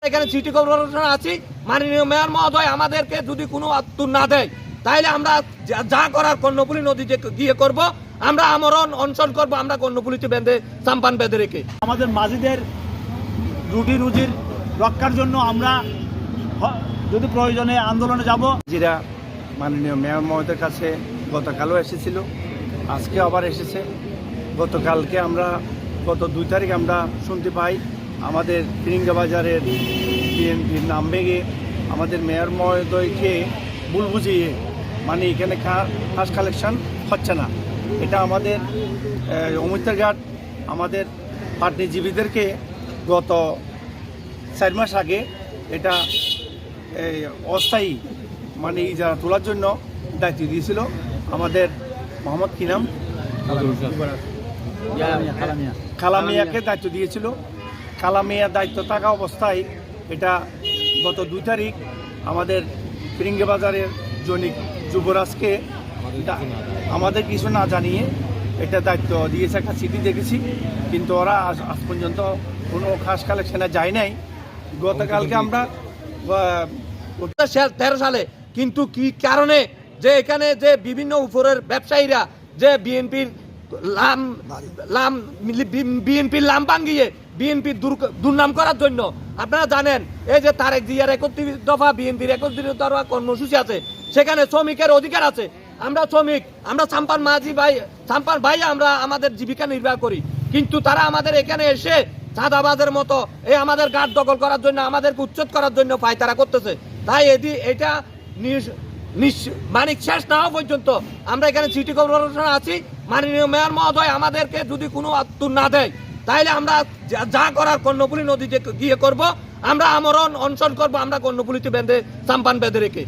এখানে city corporation আছি, মাননীয় মেয়র মহোদয় আমাদেরকে যদি কোনো উত্তর না দেয় তাহলে আমরা যা করার কর্ণফুলী নদীতে গিয়ে করব, আমরা আমরণ অনশন করব, আমরা কর্ণফুলীতে বেঁধে সাম্পান বেঁধে রেখে আমাদের মাঝিদের রুটি রুজির রক্ষার জন্য আমরা যদি প্রয়োজনে আন্দোলনে যাব। জিরা মাননীয় মেয়র মহোদয়ের কাছে গতকালও এসেছিল, আজকে আবার এসেছে। গতকালকে আমরা গত 2 তারিখ আমরা শুনতে পাই আমাদের ফিরিঙ্গা বাজারের বিএনপির নাম ভেঙে আমাদের মেয়র মহোদয়কে ভুল বুঝিয়ে মানে এখানে ঘাস কালেকশন হচ্ছে না। এটা আমাদের অমিতার ঘাট আমাদের পাটনিজীবীদেরকে গত 4 মাস আগে এটা অস্থায়ী মানে ইজারা তোলার জন্য দায়িত্ব দিয়েছিল আমাদের মোহাম্মদ কি নাম খালামিয়াকে দায়িত্ব দিয়েছিল। খালামিয়ার দায়িত্ব থাকা অবস্থায় এটা গত 2 তারিখ আমাদের ফিরিঙ্গা বাজারের জনিক যুবরাজকে আমাদের কিছু না জানিয়ে এটা দায়িত্ব দিয়েছে। একটা চিঠি দেখেছি, কিন্তু ওরা আজ পর্যন্ত কোনো ঘাস কালেকশনে যায় নাই। গতকালকে আমরা 13 সালে কিন্তু কি কারণে যে এখানে যে বিভিন্ন উপরের ব্যবসায়ীরা যে বিএনপির লাম ভাঙ্গিয়ে বিএনপির দুর্নাম করার জন্য, আপনারা জানেন এই যে তারেক জিয়ার 31 দফা বিএনপির 31 দফা কর্মসূচি আছে, সেখানে শ্রমিকের অধিকার আছে। আমরা শ্রমিক, আমরা সাম্পান ভাই আমরা আমাদের জীবিকা নির্বাহ করি, কিন্তু তারা আমাদের এখানে এসে চাঁদাবাজের মতো এই আমাদের গাড় দখল করার জন্য, আমাদেরকে উচ্ছেদ করার জন্য পায়তারা করতেছে। তাই এটা মানিক শেষ না হওয়া পর্যন্ত আমরা এখানে সিটি কর্পোরেশন আছি, মাননীয় মেয়র মহোদয় আমাদেরকে যদি কোনো উত্তর না দেয় তাহলে আমরা যা করার কর্ণফুলী নদীতে গিয়ে করব, আমরা আমরণ অনশন করব, আমরা কর্ণফুলীতে বেঁধে সাম্পান বেঁধে রেখে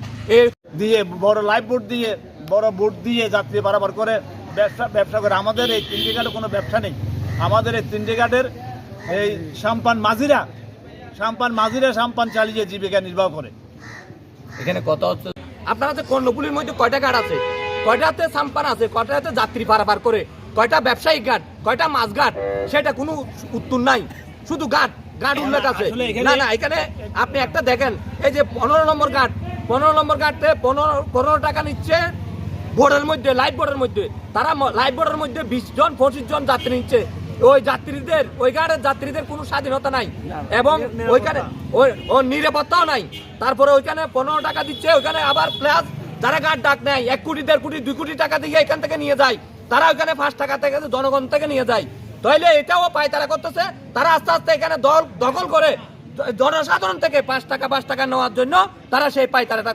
দিয়ে বড় লাইফ বোট দিয়ে বড় বোট দিয়ে যাত্রী বারবার করে ব্যবসা করে। আমাদের এই 3টি ঘাটে কোনো ব্যবসা নেই। আমাদের এই 3টি ঘাটের এই সাম্পান মাঝিরা সাম্পান চালিয়ে জীবিকা নির্বাহ করে। এখানে কথা হচ্ছে আপনারা যে কর্ণফুলীর মধ্যে কয়টা ঘাট আছে, কয়টাতে সাম্পান আছে, কয়টাতে যাত্রী পারাপার করে, কয়টা ব্যবসায়িক ঘাট, কয়টা মাছ ঘাট, সেটা কোনো উত্তর নাই, শুধু ঘাট উল্লেখ আছে। না এখানে আপনি একটা দেখেন, এই যে 15 নম্বর ঘাটে 15 টাকা নিচ্ছে বোর্ডের মধ্যে, লাইফ বোর্ডের মধ্যে। তারা লাইফ বোর্ডের মধ্যে 20 জন 25 জন যাত্রী নিচ্ছে। ওই ঘাটের যাত্রীদের কোনো স্বাধীনতা নাই এবং ওইখানে ওই নিরাপত্তাও নাই। তারপরে ওইখানে 15 টাকা দিচ্ছে, ওইখানে আবার প্লাস যারা ঘাট ডাক নেয় 1 কোটি 1.5 কোটি 2 কোটি টাকা দিয়ে এখান থেকে নিয়ে যায়, তারা ওইখানে 5 টাকা থেকে জনগণ থেকে নিয়ে যায়। তাইলে এটাও পায়তারা করতেছে। তারা আস্তে আস্তে এখানে দখল করে জনসাধারণ থেকে 5 টাকা নেওয়ার জন্য তারা সেই পায়তারাটা